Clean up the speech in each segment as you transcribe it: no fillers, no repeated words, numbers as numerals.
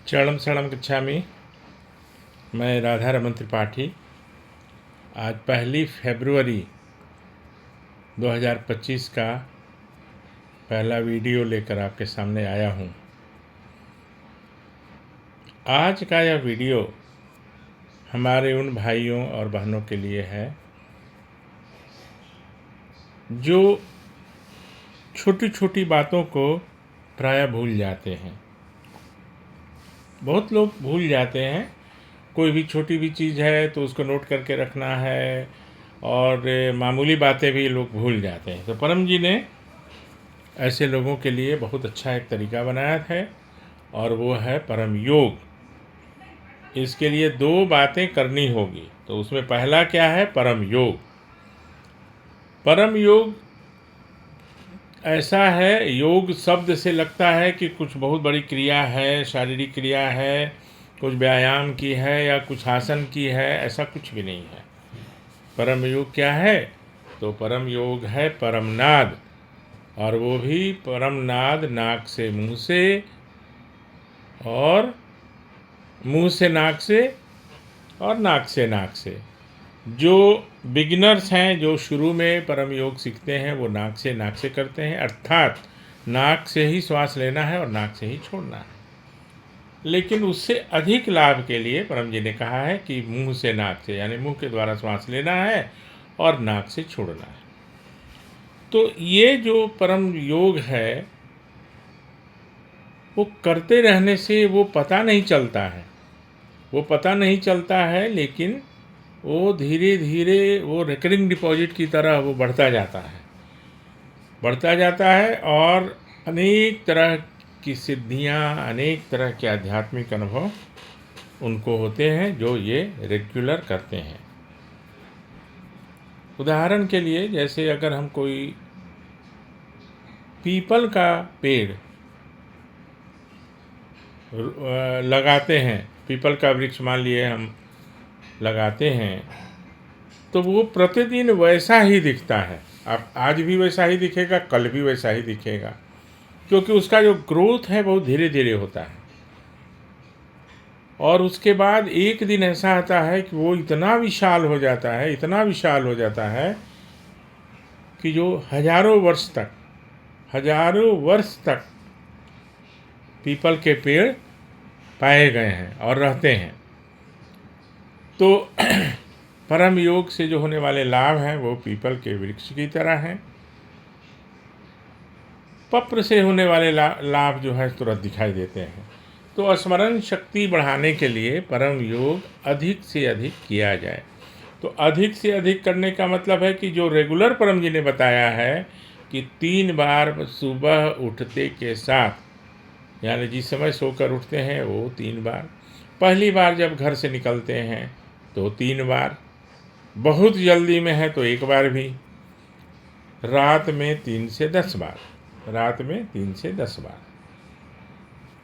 चरणम शरणम गच्छामि। मैं राधा रमन त्रिपाठी आज 1 फरवरी 2025 का पहला वीडियो लेकर आपके सामने आया हूँ। आज का यह वीडियो हमारे उन भाइयों और बहनों के लिए है जो छोटी छोटी बातों को प्रायः भूल जाते हैं। बहुत लोग भूल जाते हैं, कोई भी छोटी भी चीज़ है तो उसको नोट करके रखना है और मामूली बातें भी लोग भूल जाते हैं। तो परम जी ने ऐसे लोगों के लिए बहुत अच्छा एक तरीका बनाया है और वो है परम योग। इसके लिए 2 बातें करनी होगी। तो उसमें पहला क्या है? परम योग। परम योग ऐसा है, योग शब्द से लगता है कि कुछ बहुत बड़ी क्रिया है, शारीरिक क्रिया है, कुछ व्यायाम की है या कुछ आसन की है। ऐसा कुछ भी नहीं है। परम योग क्या है? तो परम योग है परम नाद, और वो भी परम नाद नाक से मुंह से और मुंह से नाक से और नाक से नाक से। जो बिगिनर्स हैं, जो शुरू में परम योग सीखते हैं, वो नाक से करते हैं, अर्थात नाक से ही श्वास लेना है और नाक से ही छोड़ना है। लेकिन उससे अधिक लाभ के लिए परम जी ने कहा है कि मुंह से नाक से, यानी मुंह के द्वारा श्वास लेना है और नाक से छोड़ना है। तो ये जो परम योग है वो करते रहने से वो पता नहीं चलता है, लेकिन वो धीरे धीरे वो रिकरिंग डिपॉजिट की तरह वो बढ़ता जाता है और अनेक तरह की सिद्धियाँ, अनेक तरह के आध्यात्मिक अनुभव उनको होते हैं जो ये रेगुलर करते हैं। उदाहरण के लिए, जैसे अगर हम कोई पीपल का पेड़ लगाते हैं, पीपल का वृक्ष मान लिए हम लगाते हैं, तो वो प्रतिदिन वैसा ही दिखता है। अब आज भी वैसा ही दिखेगा, कल भी वैसा ही दिखेगा, क्योंकि उसका जो ग्रोथ है बहुत धीरे धीरे होता है। और उसके बाद एक दिन ऐसा आता है कि वो इतना विशाल हो जाता है कि जो हजारों वर्ष तक पीपल के पेड़ पाए गए हैं और रहते हैं। तो परम योग से जो होने वाले लाभ हैं वो पीपल के वृक्ष की तरह हैं। पत्र से होने वाले लाभ जो है तुरंत दिखाई देते हैं। तो स्मरण शक्ति बढ़ाने के लिए परम योग अधिक से अधिक किया जाए। तो अधिक से अधिक करने का मतलब है कि जो रेगुलर परम जी ने बताया है कि 3 बार सुबह उठते के साथ, यानी जिस समय सोकर उठते हैं वो 3 बार, पहली बार जब घर से निकलते हैं तो 3 बार, बहुत जल्दी में है तो 1 बार भी, रात में 3 से 10 बार,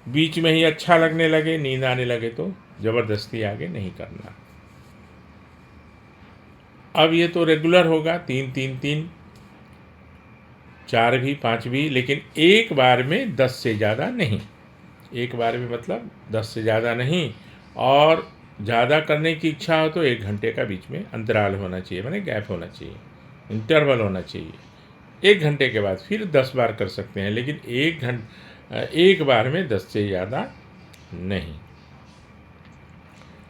बीच में ही अच्छा लगने लगे, नींद आने लगे तो ज़बरदस्ती आगे नहीं करना। अब ये तो रेगुलर होगा, 3, 4 भी, 5 भी, लेकिन एक बार में 10 से ज़्यादा नहीं। एक बार में मतलब 10 से ज़्यादा नहीं। और ज़्यादा करने की इच्छा हो तो 1 घंटे का बीच में अंतराल होना चाहिए, माने गैप होना चाहिए, इंटरवल होना चाहिए। 1 घंटे के बाद फिर 10 बार कर सकते हैं, लेकिन एक बार में 10 से ज़्यादा नहीं।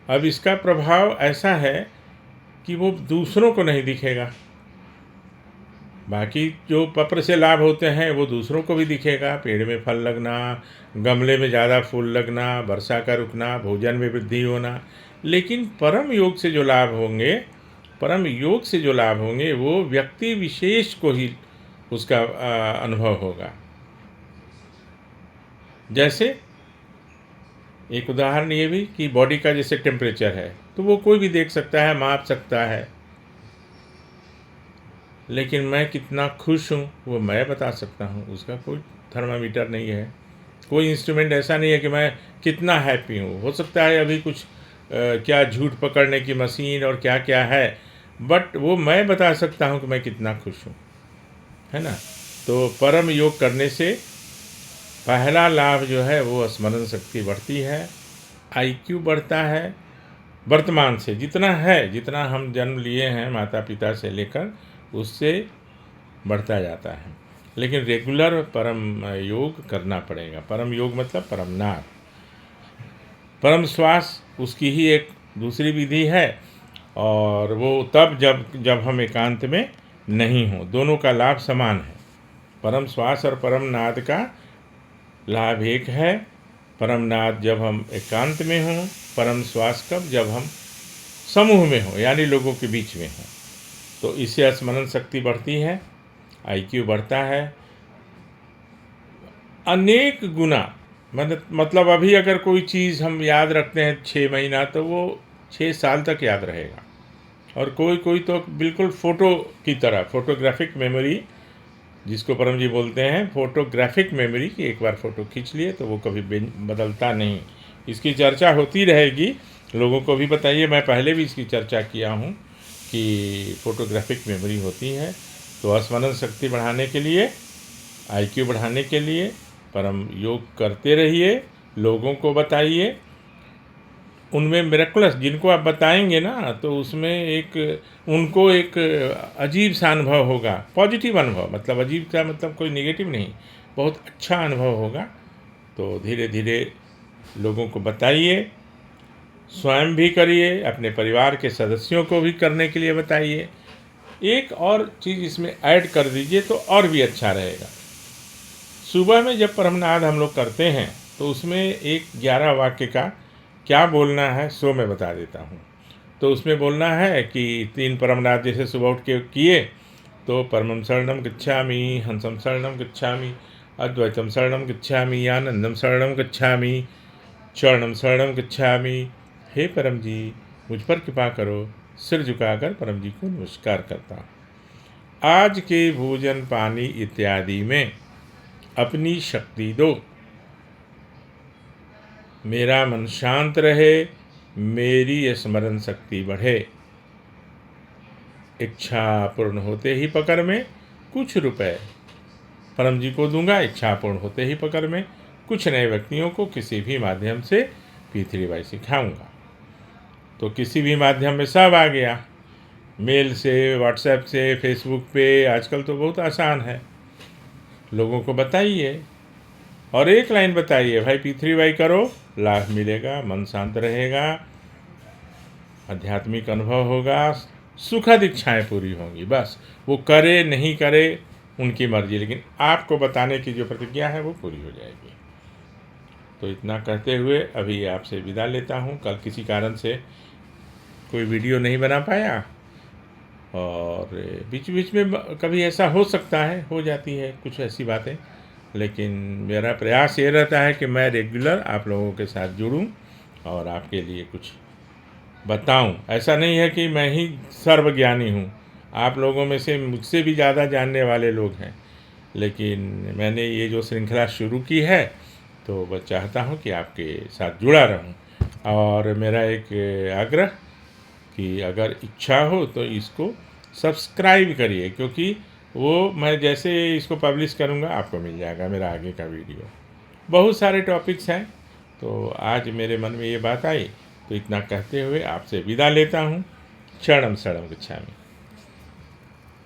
अब इसका प्रभाव ऐसा है कि वो दूसरों को नहीं दिखेगा। बाकी जो पत्र से लाभ होते हैं वो दूसरों को भी दिखेगा, पेड़ में फल लगना, गमले में ज़्यादा फूल लगना, वर्षा का रुकना, भोजन में वृद्धि होना। लेकिन परम योग से जो लाभ होंगे वो व्यक्ति विशेष को ही उसका अनुभव होगा। जैसे एक उदाहरण ये भी कि बॉडी का जैसे टेम्परेचर है तो वो कोई भी देख सकता है, माप सकता है, लेकिन मैं कितना खुश हूँ वो मैं बता सकता हूँ। उसका कोई थर्मामीटर नहीं है, कोई इंस्ट्रूमेंट ऐसा नहीं है कि मैं कितना हैप्पी हूँ। हो सकता है अभी कुछ क्या झूठ पकड़ने की मशीन और क्या क्या है, बट वो मैं बता सकता हूँ कि मैं कितना खुश हूँ, है ना। तो परम योग करने से पहला लाभ जो है वो स्मरण शक्ति बढ़ती है आईक्यू बढ़ता है वर्तमान से, जितना है, जितना हम जन्म लिए हैं माता पिता से लेकर, उससे बढ़ता जाता है। लेकिन रेगुलर परम योग करना पड़ेगा। परम योग मतलब परम नाद। परम श्वास उसकी ही एक दूसरी विधि है, और वो तब जब हम एकांत में नहीं हों। दोनों का लाभ समान है। परम श्वास और परम नाद का लाभ एक है। परम नाद जब हम एकांत में हों, परम श्वास कब, जब हम समूह में हों, यानी लोगों के बीच में हों। तो इससे स्मरण शक्ति बढ़ती है, आईक्यू बढ़ता है अनेक गुना। मतलब अभी अगर कोई चीज़ हम याद रखते हैं 6 महीना, तो वो 6 साल तक याद रहेगा। और कोई तो बिल्कुल फ़ोटो की तरह, फोटोग्राफिक मेमोरी जिसको परम जी बोलते हैं, फोटोग्राफिक मेमोरी, कि एक बार फ़ोटो खींच लिए तो वो कभी बदलता नहीं। इसकी चर्चा होती रहेगी, लोगों को भी बताइए। मैं पहले भी इसकी चर्चा किया हूँ कि फोटोग्राफिक मेमोरी होती है। तो स्मरण शक्ति बढ़ाने के लिए, आईक्यू बढ़ाने के लिए परम योग करते रहिए, लोगों को बताइए। उनमें मिरेकुलस जिनको आप बताएंगे ना, तो उसमें उनको एक अजीब सा अनुभव होगा, पॉजिटिव अनुभव। मतलब अजीब का मतलब कोई नेगेटिव नहीं, बहुत अच्छा अनुभव होगा। तो धीरे धीरे लोगों को बताइए, स्वयं भी करिए, अपने परिवार के सदस्यों को भी करने के लिए बताइए। एक और चीज़ इसमें ऐड कर दीजिए तो और भी अच्छा रहेगा। सुबह में जब परमनाद हम लोग करते हैं, तो उसमें एक 11 वाक्य का क्या बोलना है सो मैं बता देता हूँ। तो उसमें बोलना है कि 3 परमनाद जैसे सुबह उठ के किए, तो परमं शरणं गच्छामि, हंसं शरणं गच्छामि, अद्वैतम शरणं गच्छामि, आनंदम शरणं गच्छामि, चरणं शरणं गच्छामि। हे परम जी, मुझ पर कृपा करो। सिर झुकाकर परम जी को नमस्कार करता हूँ। आज के भोजन पानी इत्यादि में अपनी शक्ति दो, मेरा मन शांत रहे, मेरी स्मरण शक्ति बढ़े। इच्छा पूर्ण होते ही पकड़ में कुछ रुपए परम जी को दूंगा। इच्छा पूर्ण होते ही पकड़ में कुछ नए व्यक्तियों को किसी भी माध्यम से P3Y सिखाऊंगा। तो किसी भी माध्यम में सब आ गया, मेल से, व्हाट्सएप से, फेसबुक पे, आजकल तो बहुत आसान है। लोगों को बताइए, और एक लाइन बताइए, भाई P3Y करो, लाभ मिलेगा, मन शांत रहेगा, आध्यात्मिक अनुभव होगा, सुखद इच्छाएँ पूरी होंगी। बस वो करे नहीं करे उनकी मर्जी, लेकिन आपको बताने की जो प्रतिज्ञा है वो पूरी हो जाएगी। तो इतना कहते हुए अभी आपसे विदा लेता हूँ। कल किसी कारण से कोई वीडियो नहीं बना पाया, और बीच बीच में कभी ऐसा हो सकता है, हो जाती है कुछ ऐसी बातें, लेकिन मेरा प्रयास ये रहता है कि मैं रेगुलर आप लोगों के साथ जुड़ूं और आपके लिए कुछ बताऊं। ऐसा नहीं है कि मैं ही सर्वज्ञानी हूं, आप लोगों में से मुझसे भी ज़्यादा जानने वाले लोग हैं, लेकिन मैंने ये जो श्रृंखला शुरू की है, तो बस चाहता हूं कि आपके साथ जुड़ा रहूं। और मेरा एक आग्रह कि अगर इच्छा हो तो इसको सब्सक्राइब करिए, क्योंकि वो मैं जैसे इसको पब्लिश करूँगा आपको मिल जाएगा मेरा आगे का वीडियो। बहुत सारे टॉपिक्स हैं, तो आज मेरे मन में ये बात आई, तो इतना कहते हुए आपसे विदा लेता हूँ। शरणं शरणं गच्छामि।